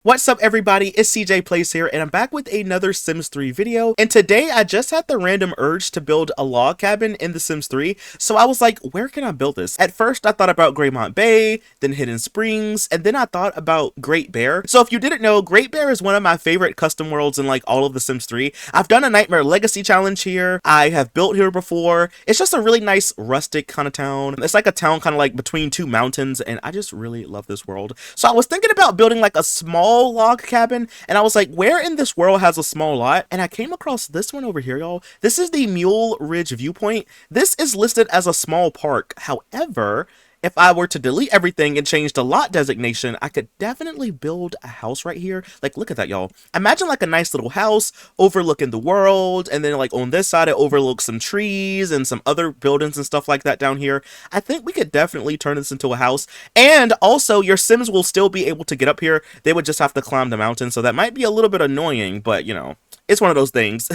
What's up everybody, it's Cjplays here and I'm back with another Sims 3 video, and today I just had the random urge to build a log cabin in The Sims 3, so I was like, where can I build this? At first I thought about Greymont Bay, then Hidden Springs, and then I thought about Great Bear. So if you didn't know, Great Bear is one of my favorite custom worlds in like all of The Sims 3. I've done a Nightmare Legacy challenge here, I have built here before. It's just a really nice rustic kind of town. It's like a town kind of like between two mountains, and I just really love this world. So I was thinking about building like a small log cabin, and I was like, where in this world has a small lot? And I came across this one over here, y'all. This is the Mule Ridge Viewpoint. This is listed as a small park. However, if I were to delete everything and change the lot designation, I could definitely build a house right here. Like, look at that, y'all. Imagine like a nice little house overlooking the world, and then like on this side it overlooks some trees and some other buildings and stuff like that down here. I think we could definitely turn this into a house, and also your Sims will still be able to get up here. They would just have to climb the mountain, so that might be a little bit annoying, but you know, it's one of those things.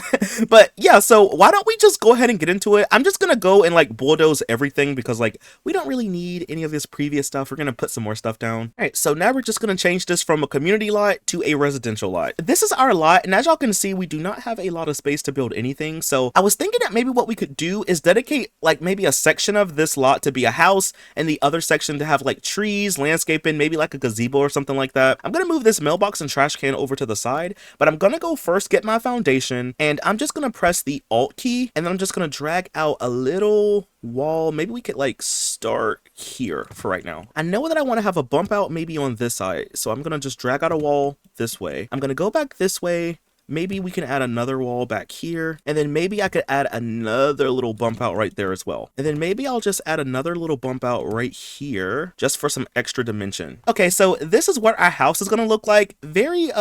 But yeah, so why don't we just go ahead and get into it? I'm just gonna go and like bulldoze everything because like we don't really need any of this previous stuff. We're gonna put some more stuff down. All right, so now we're just gonna change this from a community lot to a residential lot. This is our lot, and as y'all can see, we do not have a lot of space to build anything. So I was thinking that maybe what we could do is dedicate like maybe a section of this lot to be a house, and the other section to have like trees, landscaping, maybe like a gazebo or something like that. I'm gonna move this mailbox and trash can over to the side, but I'm gonna go first get my foundation, and I'm just gonna press the Alt key, and then I'm just gonna drag out a little wall. Maybe we could like start here for right now. I know that I want to have a bump out maybe on this side, so I'm gonna just drag out a wall this way. I'm gonna go back this way. Maybe we can add another wall back here, and then maybe I could add another little bump out right there as well. And then maybe I'll just add another little bump out right here just for some extra dimension. Okay, so this is what our house is gonna look like. Very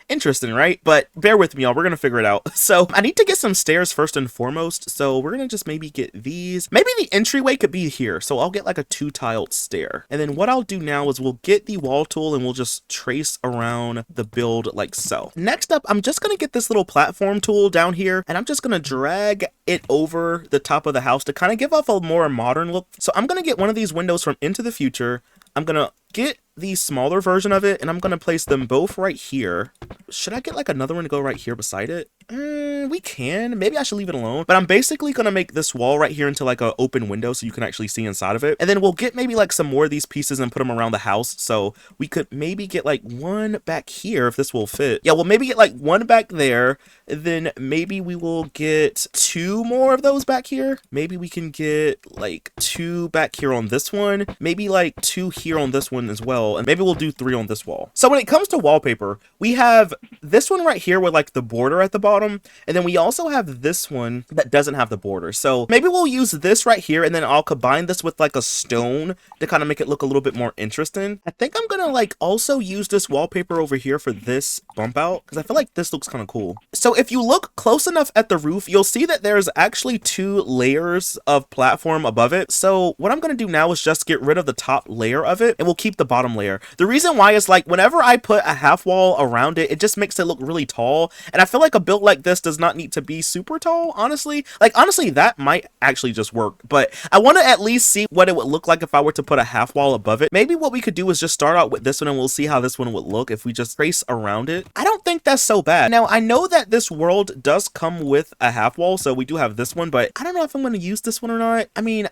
interesting, right? But bear with me, y'all, we're gonna figure it out. So I need to get some stairs first and foremost, so we're gonna just maybe get these. Maybe the entryway could be here, so I'll get like a 2-tiled stair. And then what I'll do now is we'll get the wall tool and we'll just trace around the build like so. Next up, I'm just gonna get this little platform tool down here, and I'm just gonna drag it over the top of the house to kind of give off a more modern look. So I'm gonna get one of these windows from Into the Future. I'm gonna get the smaller version of it, and I'm gonna place them both right here. Should I get like another one to go right here beside it? We can. Maybe I should leave it alone. But I'm basically gonna make this wall right here into like an open window so you can actually see inside of it. And then we'll get maybe like some more of these pieces and put them around the house. So we could maybe get like one back here if this will fit. Yeah, we'll maybe get like one back there. And then maybe we will get 2 more of those back here. Maybe we can get like 2 back here on this one. Maybe like 2 here on this one as well. And maybe we'll do 3 on this wall. So when it comes to wallpaper, we have this one right here with like the border at the bottom. And then we also have this one that doesn't have the border. So maybe we'll use this right here, and then I'll combine this with like a stone to kind of make it look a little bit more interesting. I think I'm gonna like also use this wallpaper over here for this bump out because I feel like this looks kind of cool. So if you look close enough at the roof, you'll see that there's actually 2 layers of platform above it. So what I'm gonna do now is just get rid of the top layer of it, and we'll keep the bottom layer. The reason why is like whenever I put a half wall around it, it just makes it look really tall, and I feel like a build like this does not need to be super tall, honestly. Like, honestly, that might actually just work, but I want to at least see what it would look like if I were to put a half wall above it. Maybe what we could do is just start out with this one, and we'll see how this one would look if we just trace around it. I don't think that's so bad. Now, I know that this world does come with a half wall, so we do have this one, but I don't know if I'm going to use this one or not. I mean,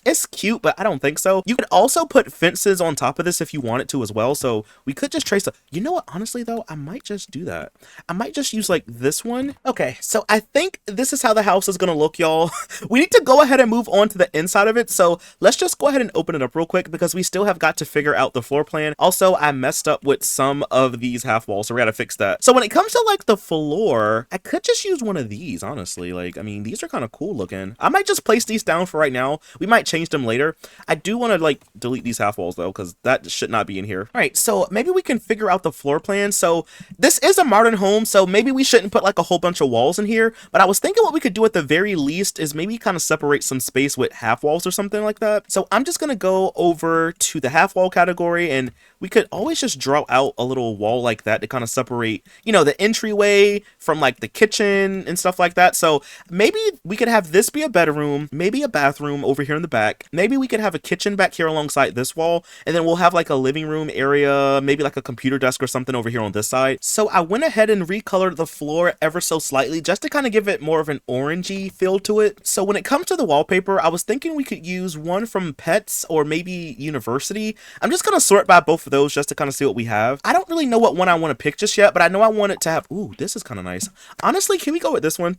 it's cute, but I don't think so. You could also put fences on top of this if you wanted to as well, so we could just trace you know what, honestly though, I might just do that. I might just use like this one. Okay, so I think this is how the house is gonna look, y'all. We need to go ahead and move on to the inside of it, so let's just go ahead and open it up real quick because we still have got to figure out the floor plan. Also, I messed up with some of these half walls, so we gotta fix that. So when it comes to like the floor, I could just use one of these, honestly. Like, I mean, these are kind of cool looking. I might just place these down for right now. We might change them later. I do want to like delete these half walls though, because that should not be in here. All right, so maybe we can figure out the floor plan. So this is a modern home, so maybe we shouldn't put put like a whole bunch of walls in here, but I was thinking what we could do at the very least is maybe kind of separate some space with half walls or something like that. So I'm just gonna go over to the half wall category, and we could always just draw out a little wall like that to kind of separate, you know, the entryway from like the kitchen and stuff like that. So maybe we could have this be a bedroom, maybe a bathroom over here in the back. Maybe we could have a kitchen back here alongside this wall, and then we'll have like a living room area, maybe like a computer desk or something over here on this side. So I went ahead and recolored the floor ever so slightly just to kind of give it more of an orangey feel to it. So when it comes to the wallpaper, I was thinking we could use one from Pets or maybe University. I'm just gonna sort by both of those just to kind of see what we have. I don't really know what one I want to pick just yet, but I know I want it to have, ooh, this is kind of nice. Honestly, can we go with this one?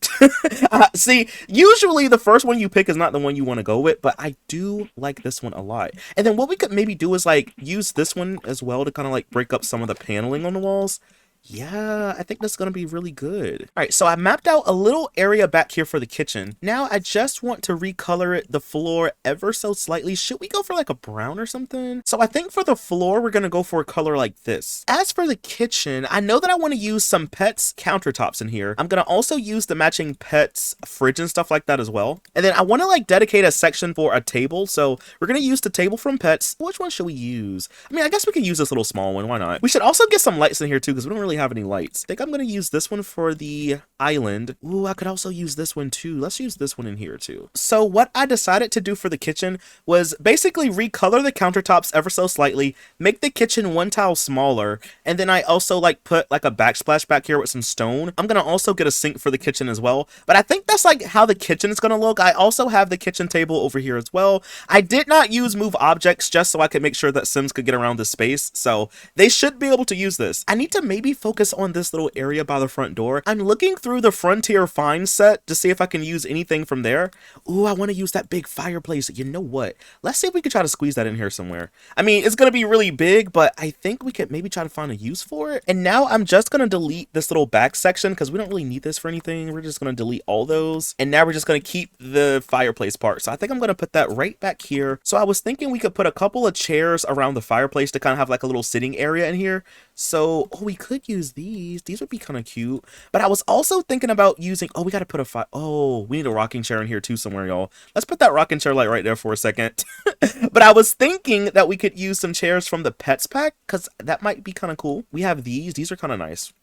See, usually the first one you pick is not the one you want to go with, but I do like this one a lot. And then what we could maybe do is like use this one as well to kind of like break up some of the paneling on the walls. Yeah, I think that's going to be really good. All right, so I mapped out a little area back here for the kitchen. Now I just want to recolor it, the floor ever so slightly. Should we go for like a brown or something? So I think for the floor, we're going to go for a color like this. As for the kitchen, I know that I want to use some Pets countertops in here. I'm going to also use the matching Pets fridge and stuff like that as well. And then I want to like dedicate a section for a table. So we're going to use the table from Pets. Which one should we use? I mean, I guess we can use this little small one. Why not? We should also get some lights in here too, because we don't really have any lights. I think I'm going to use this one for the island. Ooh, I could also use this one too. Let's use this one in here too. So what I decided to do for the kitchen was basically recolor the countertops ever so slightly, make the kitchen one tile smaller, and then I also like put like a backsplash back here with some stone. I'm going to also get a sink for the kitchen as well, but I think that's like how the kitchen is going to look. I also have the kitchen table over here as well. I did not use move objects just so I could make sure that Sims could get around the space, so they should be able to use this. I need to maybe focus on this little area by the front door. I'm looking through the Frontier Find set to see if I can use anything from there. Ooh, I want to use that big fireplace. You know what? Let's see if we could try to squeeze that in here somewhere. I mean, it's going to be really big, but I think we could maybe try to find a use for it. And now I'm just going to delete this little back section because we don't really need this for anything. We're just going to delete all those. And now we're just going to keep the fireplace part. So I think I'm going to put that right back here. So I was thinking we could put a couple of chairs around the fireplace to kind of have like a little sitting area in here. So, oh, we could use these. These would be kind of cute. But I was also thinking about using, oh, we got to put we need a rocking chair in here too somewhere, y'all. Let's put that rocking chair like right there for a second. But I was thinking that we could use some chairs from the Pets pack because that might be kind of cool. We have these. These are kind of nice.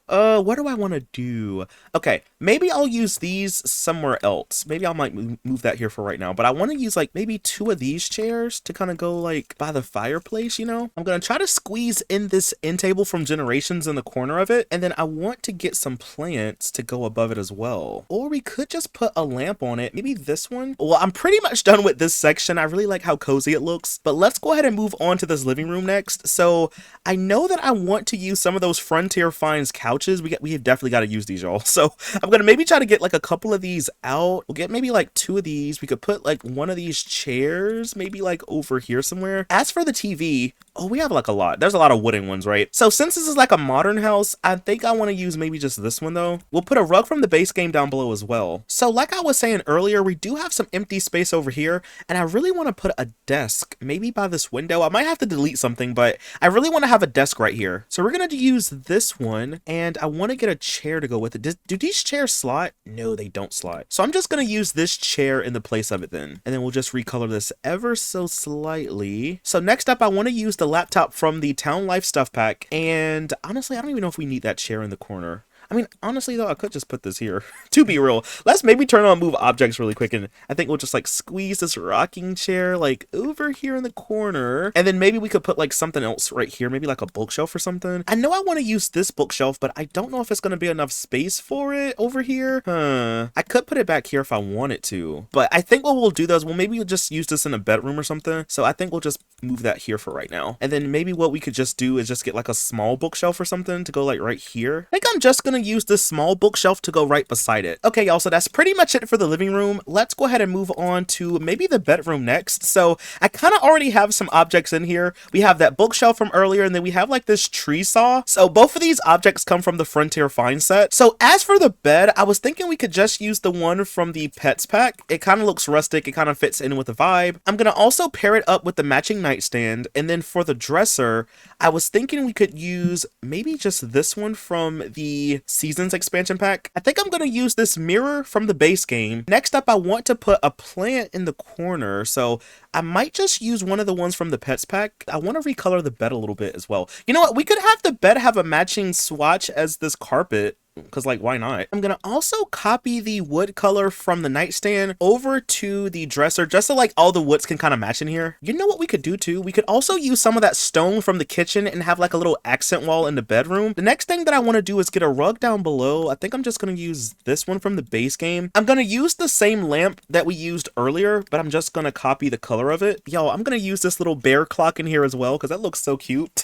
What do I want to do? Okay, maybe I'll use these somewhere else. Maybe I might move that here for right now, but I want to use like maybe 2 of these chairs to kind of go like by the fireplace, you know? I'm going to try to squeeze in this end table from Generations in the corner of it, and then I want to get some plants to go above it as well. Or we could just put a lamp on it. Maybe this one? Well, I'm pretty much done with this section. I really like how cozy it looks, but let's go ahead and move on to this living room next. So I know that I want to use some of those Frontier Finds couches. We have definitely got to use these, y'all. So I'm gonna maybe try to get like a couple of these out. We'll get maybe like 2 of these. We could put like one of these chairs maybe like over here somewhere. As for the TV, oh, we have like a lot. There's a lot of wooden ones, right? So since this is like a modern house, I think I want to use maybe just this one though. We'll put a rug from the base game down below as well. So like I was saying earlier, we do have some empty space over here, and I really want to put a desk maybe by this window. I might have to delete something, but I really want to have a desk right here. So we're gonna use this one, and I want to get a chair to go with it. Do these chairs slot? No, they don't slot. So I'm just going to use this chair in the place of it then. And then we'll just recolor this ever so slightly. So next up, I want to use the laptop from the Town Life stuff pack. And honestly, I don't even know if we need that chair in the corner. I mean, honestly, though, I could just put this here. To be real, let's maybe turn on move objects really quick, and I think we'll just, like, squeeze this rocking chair, like, over here in the corner, and then maybe we could put, like, something else right here, maybe, like, a bookshelf or something. I know I want to use this bookshelf, but I don't know if it's going to be enough space for it over here. I could put it back here if I wanted to, but I think what we'll do, though, is maybe we'll just use this in a bedroom or something, so I think we'll just move that here for right now, and then maybe what we could just do is just get, like, a small bookshelf or something to go, like, right here. I think I'm just going to use this small bookshelf to go right beside it. Okay, y'all, so that's pretty much it for the living room. Let's go ahead and move on to maybe the bedroom next. So I kind of already have some objects in here. We have that bookshelf from earlier, and then we have like this tree saw. So both of these objects come from the Frontier Find set. So as for the bed, I was thinking we could just use the one from the Pets pack. It kind of looks rustic. It kind of fits in with the vibe. I'm going to also pair it up with the matching nightstand. And then for the dresser, I was thinking we could use maybe just this one from the Seasons expansion pack. I think I'm going to use this mirror from the base game. Next up, I want to put a plant in the corner, so I might just use one of the ones from the pets pack. I want to recolor the bed a little bit as well. You know what? We could have the bed have a matching swatch as this carpet. Because, like, why not? I'm gonna also copy the wood color from the nightstand over to the dresser just so, like, all the woods can kind of match in here. You know what we could do, too? We could also use some of that stone from the kitchen and have, like, a little accent wall in the bedroom. The next thing that I want to do is get a rug down below. I think I'm just gonna use this one from the base game. I'm gonna use the same lamp that we used earlier, but I'm just gonna copy the color of it. Yo, I'm gonna use this little bear clock in here as well because that looks so cute.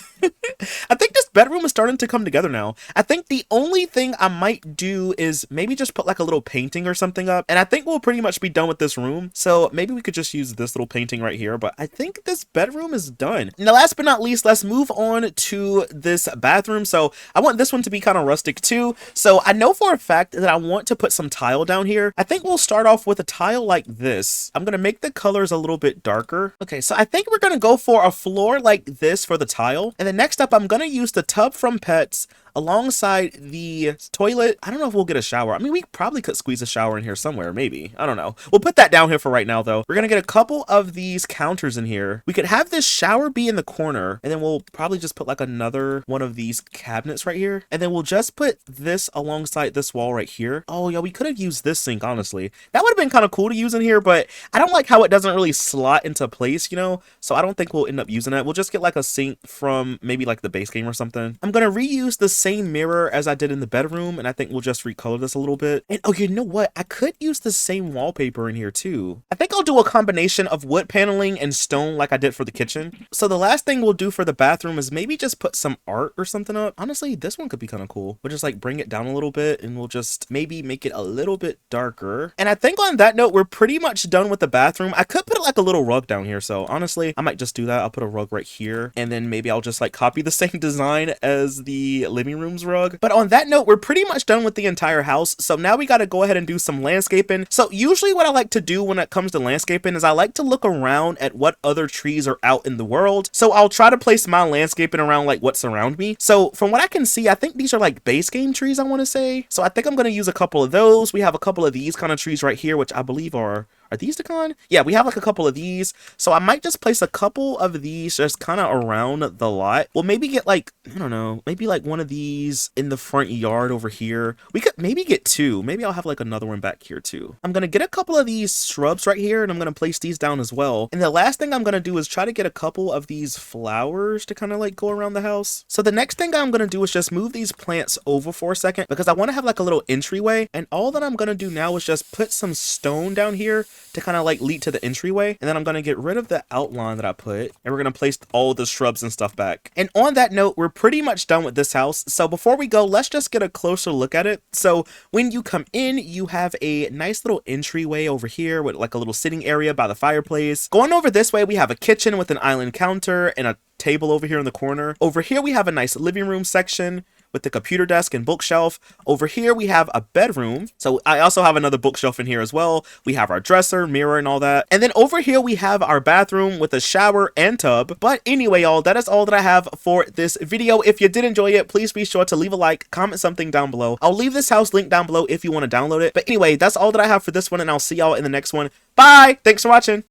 I think this bedroom is starting to come together now. I think the only thing I might do is maybe just put like a little painting or something up, and I think we'll pretty much be done with this room. So maybe we could just use this little painting right here, but I think this bedroom is done. Now, last but not least, let's move on to this bathroom. So I want this one to be kind of rustic too. So I know for a fact that I want to put some tile down here. I think we'll start off with a tile like this. I'm gonna make the colors a little bit darker. Okay, so I think we're gonna go for a floor like this for the tile, and then next up I'm gonna use the tub from Pets alongside the toilet. I don't know if we'll get a shower. I mean, we probably could squeeze a shower in here somewhere, maybe. I don't know. We'll put that down here for right now, though. We're gonna get a couple of these counters in here. We could have this shower be in the corner, and then we'll probably just put like another one of these cabinets right here. And then we'll just put this alongside this wall right here. Oh, yeah, we could have used this sink, honestly. That would have been kind of cool to use in here, but I don't like how it doesn't really slot into place, you know? So I don't think we'll end up using that. We'll just get like a sink from maybe like the base game or something. I'm gonna reuse the same mirror as I did in the bedroom, and I think we'll just recolor this a little bit. And oh, you know what? I could use the same wallpaper in here too. I think I'll do a combination of wood paneling and stone like I did for the kitchen. So the last thing we'll do for the bathroom is maybe just put some art or something up. Honestly, this one could be kind of cool. We'll just like bring it down a little bit, and we'll just maybe make it a little bit darker. And I think on that note, we're pretty much done with the bathroom. I could put like a little rug down here, so honestly, I might just do that. I'll put a rug right here, and then maybe I'll just like copy the same design as the living room's rug. But on that note, we're pretty much done with the entire house. So now we got to go ahead and do some landscaping. So usually what I like to do when it comes to landscaping is I like to look around at what other trees are out in the world. So I'll try to place my landscaping around like what's around me. So from what I can see, I think these are like base game trees, I want to say. So I think I'm going to use a couple of those. We have a couple of these kind of trees right here, which I believe are these the kind? Yeah, we have like a couple of these. So I might just place a couple of these just kind of around the lot. We'll maybe get like, I don't know, maybe like one of these in the front yard over here. We could maybe get two. Maybe I'll have like another one back here too. I'm going to get a couple of these shrubs right here, and I'm going to place these down as well. And the last thing I'm going to do is try to get a couple of these flowers to kind of like go around the house. So the next thing I'm going to do is just move these plants over for a second because I want to have like a little entryway. And all that I'm going to do now is just put some stone down here to kind of like lead to the entryway, and then I'm going to get rid of the outline that I put, and we're going to place all the shrubs and stuff back. And on that note, we're pretty much done with this house. So before we go, let's just get a closer look at it. So when you come in, you have a nice little entryway over here with like a little sitting area by the fireplace. Going over this way, we have a kitchen with an island counter and a table over here in the corner. Over here, we have a nice living room section with the computer desk and bookshelf. Over here, we have a bedroom. So I also have another bookshelf in here as well. We have our dresser, mirror, and all that. And then over here, we have our bathroom with a shower and tub. But anyway, y'all, that is all that I have for this video. If you did enjoy it, please be sure to leave a like, comment something down below. I'll leave this house link down below if you want to download it. But anyway, that's all that I have for this one, and I'll see y'all in the next one. Bye! Thanks for watching.